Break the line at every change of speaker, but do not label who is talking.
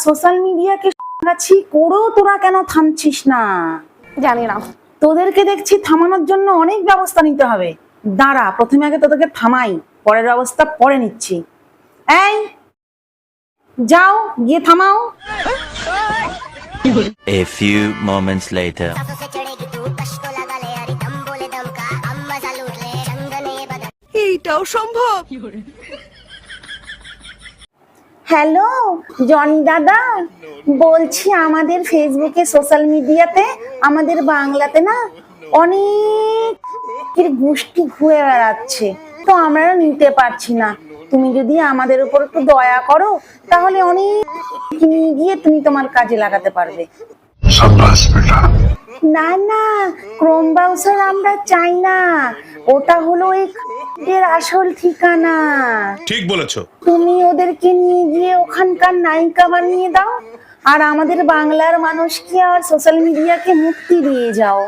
Social মিডিয়াকে সামলাচ্ছি, করেও তোরা কেন থামছিস না?
জানি না।
তোদেরকে দেখছি থামানোর জন্য অনেক ব্যবস্থা নিতে হবে। দাঁড়া, প্রথমে আগে তোদেরকে থামাই, পরের ব্যবস্থা পরে নিচ্ছি। এই যাও, গিয়ে থামাও।
A few moments later.
এইটাও সম্ভব?
হ্যালো জনি দাদা, বলছি আমাদের ফেসবুকে সোশ্যাল মিডিয়াতে আমাদের বাংলাতে না অনেক গোষ্ঠী ঘুরে বেড়াচ্ছে, তো আমরা নিতে পারছি না। তুমি যদি আমাদের উপর একটু দয়া করো তাহলে অনেক নিয়ে গিয়ে তুমি তোমার কাজে লাগাতে পারবে। না না, ক্রোম ব্রাউজার আমরা চাই না, ওটা হলো এর আসল ঠিকানা।
ঠিক বলেছো।
তুমি ওদেরকে নিয়ে গিয়ে ওখানকার নায়িকা বানিয়ে দাও, আর আমাদের বাংলার মানুষকে আর সোশ্যাল মিডিয়াকে মুক্তি দিয়ে যাও।